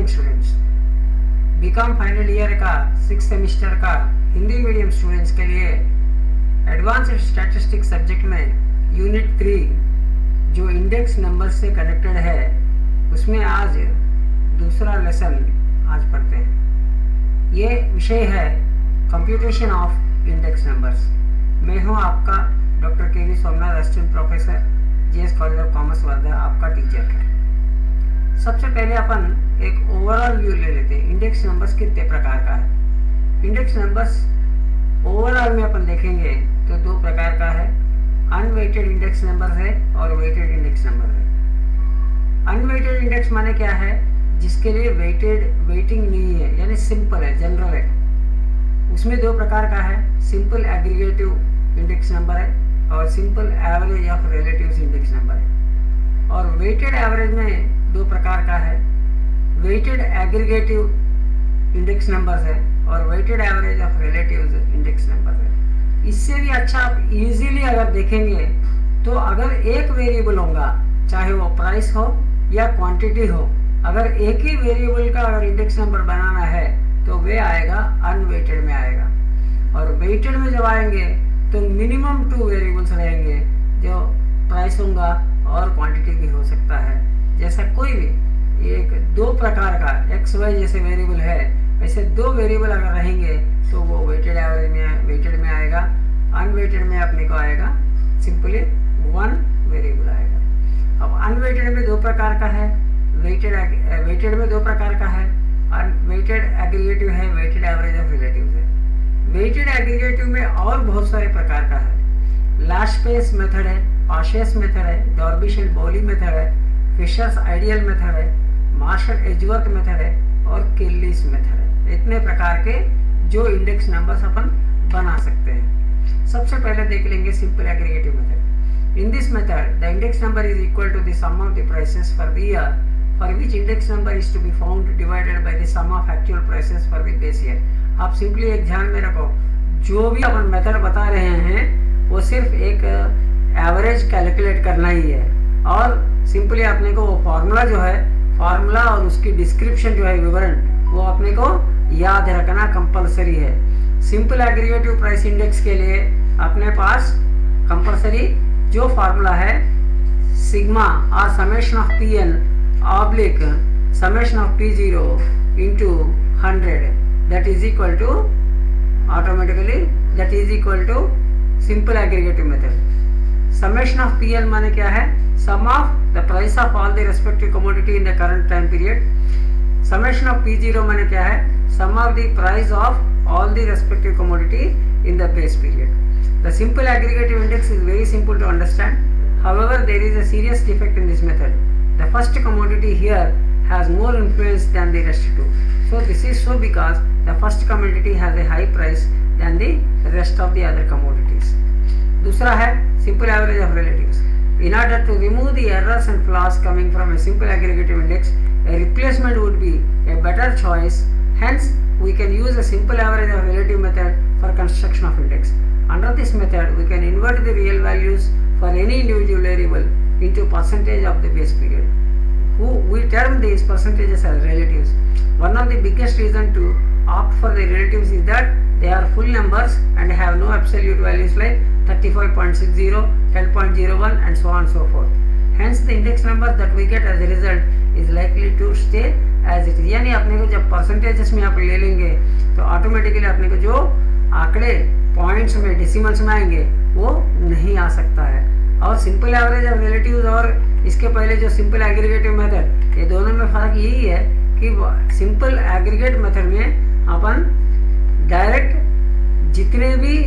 Morning students, B Com final year का 6 semester का Hindi medium students के लिए एडवांस्ड स्टैटिस्टिक्स सब्जेक्ट में यूनिट 3 जो इंडेक्स नंबर से कनेक्टेड है उसमें आज दूसरा लेसन आज पढ़ते हैं। ये विषय है कंप्यूटेशन ऑफ इंडेक्स नंबर्स। मैं हूं आपका doctor KV. Somnath, assistant professor, GS college of commerce Wardha, आपका टीचर है। सबसे पहले अपन एक ओवरऑल व्यू ले लेते हैं। इंडेक्स नंबर्स कितने प्रकार का है? इंडेक्स नंबर्स ओवरऑल में अपन देखेंगे तो 2 प्रकार का है। अनवेटेड इंडेक्स नंबर है और वेटेड इंडेक्स नंबर है। अनवेटेड इंडेक्स माने क्या है? जिसके लिए वेटिंग नहीं है, यानी सिंपल है, जनरल है। उसमें 2 प्रकार का है। सिंपल एग्रीगेटिव इंडेक्स नंबर है और simple average of relatives index number है। और वेटेड एवरेज में 2 प्रकार का है। वेटेड एग्रीगेटिव इंडेक्स नंबर है और weighted average of relatives index number है। इससे भी अच्छा आप इजीली अगर देखेंगे तो अगर एक वेरिएबल होगा, चाहे वो प्राइस हो या क्वांटिटी हो, अगर एक ही वेरिएबल का अगर इंडेक्स नंबर बनाना है तो वे आएगा अनवेटेड में आएगा। और वेटेड में जब आएंगे तो मिनिमम 2 वेरिएबल्स रहेंगे, जो प्राइस होगा और क्वांटिटी भी हो सकता है। जैसा कोई भी एक 2 प्रकार का एक्स वाई जैसे वेरिएबल है, वैसे 2 वेरिएबल अगर रहेंगे तो वो वेटेड में आएगा। अनवेटेड में अपने को आएगा सिंपली 1 वेरिएबल आएगा। अब अनवेटेड में 2 प्रकार का है। वेटेड में 2 प्रकार का है। वेटेड एग्रीगेटिव है, वेटेड एवरेज ऑफ रिलेटिव्स है। वेटेड एग्रीगेटिव में और बहुत सारे प्रकार का है। लाशपेस मेथड है, पाशेस मेथड है, डॉर्बिश बॉली मेथड है, फिशर्स आइडियल मेथड है, मार्शल एजवर्क मेथड है और किल्लिस मेथड है। इतने प्रकार के जो इंडेक्स नंबर्स अपन बना सकते हैं। सबसे पहले देख लेंगे simple aggregative method. In this method the index number is equal to the sum of the prices for the year for which index number is to be found divided by the sum of actual prices for the base year. आप simply एक ध्यान में रखो, जो भी अपन method बता रहे हैं वो सिर्फ एक एवरेज कैलकुलेट करना ही है। और सिंपली अपने को वो फार्मूला जो है, फार्मूला और उसकी डिस्क्रिप्शन जो है, विवरण, वो अपने को याद रखना कंपलसरी है। सिंपल एग्रीगेटिव प्राइस इंडेक्स के लिए अपने पास कंपलसरी जो फार्मूला है, सिग्मा और summation of P N oblique summation of P0 into 100 that is equal to automatically that is equal to simple aggregative method. Summation of PL माने क्या है? Sum of the price of all the respective commodity in the current time period. Summation of P0 माने क्या है? Sum of the price of all the respective commodity in the base period. The simple aggregative index is very simple to understand. However, there is a serious defect in this method. The first commodity here has more influence than the rest two. So this is so because the first commodity has a high price than the rest of the other commodities. दूसरा है simple average of relatives. In order to remove the errors and flaws coming from a simple aggregative index, a replacement would be a better choice. Hence, we can use a simple average of relative method for construction of index. Under this method, we can invert the real values for any individual variable into percentage of the base period. We term these percentages as relatives. One of the biggest reason to opt for the relatives is that they are full numbers and have no absolute values like 35.60, 10.01 and so on and so forth. Hence the index number that we get as a result is likely to stay as it is. यानी अपने को जब percentages में आप ले लेंगे तो automatically अपने को जो आंकड़े पॉइंट्स में, डेसिमल्स में आएंगे वो नहीं आ सकता है। और सिंपल एवरेज ऑफ रिलेटिव्स और इसके पहले जो सिंपल एग्रीगेटिव मेथड, ये दोनों में फर्क यही है कि सिंपल एग्रीगेट मेथड में अपन डायरेक्ट जितने भी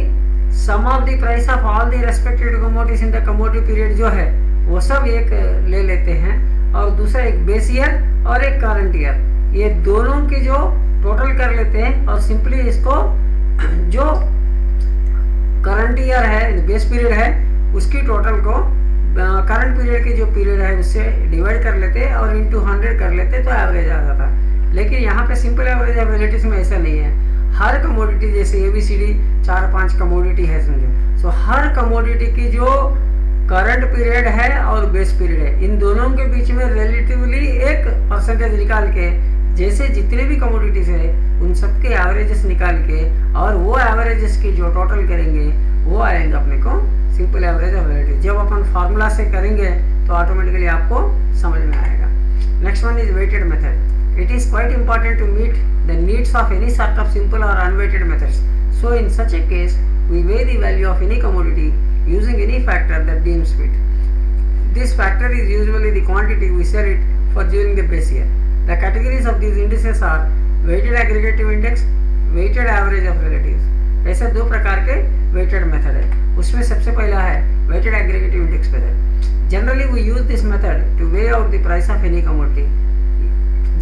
sum of the price of all the respective commodities in the commodity period जो है वो सब एक ले लेते हैं, और दूसरा एक बेस ईयर और एक करंट ईयर, ये दोनों की जो टोटल कर लेते हैं और सिंपली इसको जो करंट ईयर है, बेस पीरियड है, उसकी टोटल को करंट पीरियड की जो पीरियड है उससे डिवाइड कर लेते हैं और इंटू 100 कर लेते तो एवरेज आ जाता है। लेकिन यहाँ पे सिंपल एवरेज ऑफ रिलेटिव्स में ऐसा नहीं है। हर कमोडिटी जैसे ABCD 4-5 कमोडिटी है समझो, सो हर कमोडिटी की जो करंट पीरियड है और बेस पीरियड है, इन दोनों के बीच में रिलेटिवली एक परसेंटेज निकाल के जैसे जितने भी कमोडिटीज है उन सब के एवरेजेस निकाल के और वो एवरेजेस की जो टोटल करेंगे वो आएंगे अपने को सिंपल एवरेज ऑफ रिलेटिव। जब अपन फार्मूला से करेंगे तो ऑटोमेटिकली आपको समझ में आएगा। Next one is weighted method. It is quite important to meet the needs of any sort of simple और unweighted methods. So in such a case we weigh the value of any commodity using any factor that deems fit. This factor is usually the quantity we sell it for during the base year. The categories of these indices are weighted aggregative index, weighted average of relatives। ऐसे दो प्रकार के weighted method है। उसमें सबसे पहला है weighted aggregative index method। Generally we use this method to weigh out the price of any commodity।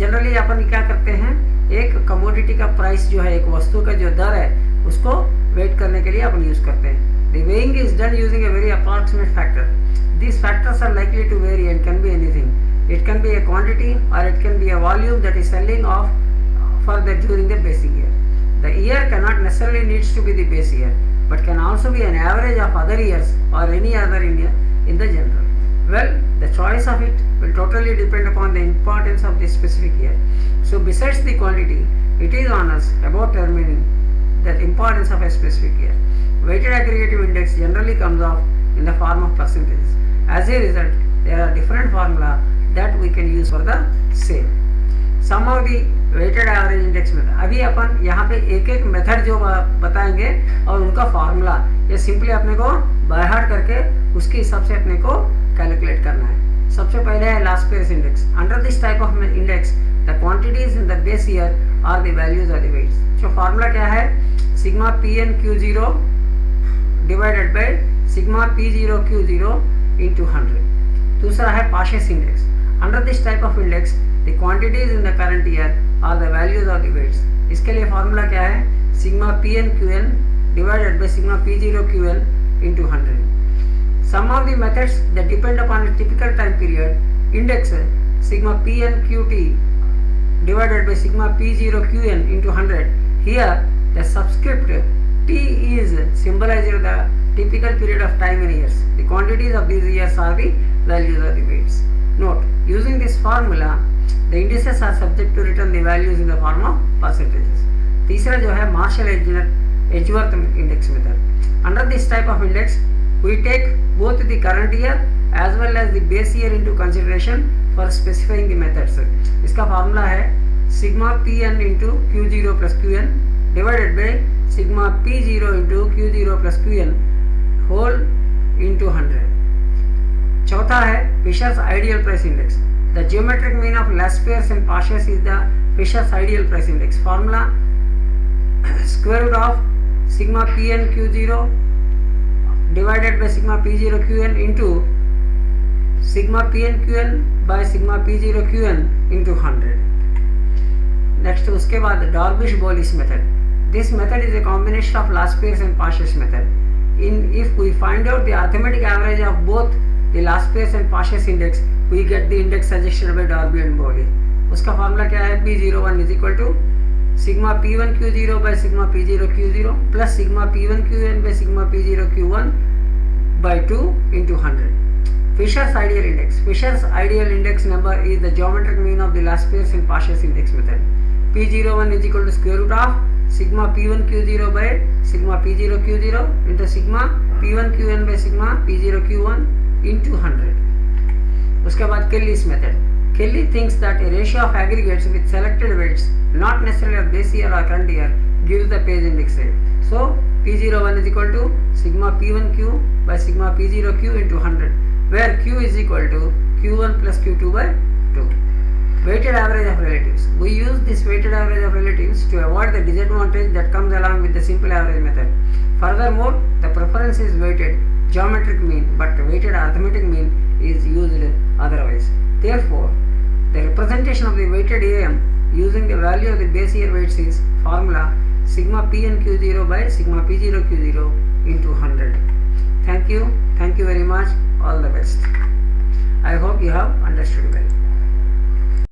Generally अपन क्या करते हैं, एक कमोडिटी का प्राइस जो है, एक वस्तु का जो दर है, उसको वेट करने के लिए अपन यूज करते हैं। The weighing is done using a very approximate factor. These factors are likely to vary and can be anything. It can be a quantity or it can be a volume that is selling off further during the basic year. The year cannot necessarily needs to be the base year, but can also be an average of other years or any other in the general. Well, the choice of it will totally depend upon the importance of this specific year. So besides the quantity, it is on us about determining the importance of a specific year. Weighted aggregative index generally comes off in the form of percentages. As a result, there are different formula that we can use for the same. Some of the weighted average index method, अभी अपन यहाँ पे एक एक method जो बताएंगे और उनका formula ये सिंपली अपने को बाय हार्ट करके उसके हिसाब से अपने को कैलकुलेट करना है। सबसे पहले है Laspeyres index. Under this type of index the quantities in the base year are the values of the weights. जो फार्मूला क्या है, sigma P N Q zero divided by sigma P zero Q zero into 100। दूसरा है Paasche's index. Under this type of index the quantities in the current year are the values of the weights. इसके लिए formula क्या है, sigma P N Q N divided by sigma P zero Q N into 100। Some of the methods that depend upon a typical time period index sigma pnqt divided by sigma p0qn into 100. Here the subscript t is symbolizing the typical period of time in years. The quantities of these years are the values of the weights. Note, using this formula the indices are subject to return the values in the form of percentages. तीसरा जो है Marshall Edgeworth index method. Under this type of index we take both the current year as well as the base year into consideration for specifying the methods. इसका formula है sigma P N into Q zero plus Q N divided by sigma P zero into Q zero plus Q N whole into 100। चौथा है Fisher's ideal price index. The geometric mean of Laspeyres and Paasche's is the Fisher's ideal price index. Formula square root of sigma P N Q zero divided by sigma p0 qn into sigma pn qn by sigma p0 qn into 100. Next उसके बाद Darvish-Boyles method. This method is a combination of last pairs and Paasches method. If we find out the arithmetic average of both the last pairs and Paasches index, we get the index suggested by Darby and Boyles. उसका formula क्या है, p01 is equal to sigma p1 q0 by sigma p0 q0 plus sigma p1 qn by sigma p0 q1 by 2 into 100. Fisher's ideal index. Fisher's ideal index number is the geometric mean of the last pairs in Paasches index method. p01 is equal to square root of sigma p1 q0 by sigma p0 q0 into sigma p1 qn by sigma p0 q1 into 100. उसके बाद Kelly's method. Kelly thinks that a ratio of aggregates with selected weights, not necessarily of base year or current year, gives the page index rate. So P01 is equal to sigma P1Q by sigma P0Q into 100, where Q is equal to Q1 plus Q2 by 2. Weighted average of relatives. We use this weighted average of relatives to avoid the disadvantage that comes along with the simple average method. Furthermore, the preference is weighted geometric mean, but weighted arithmetic mean is used otherwise. Therefore, the representation of the weighted AM using the value of the base year weights is formula sigma pnq0 by sigma p0q0 into 100. Thank you very much, all the best. I hope you have understood well.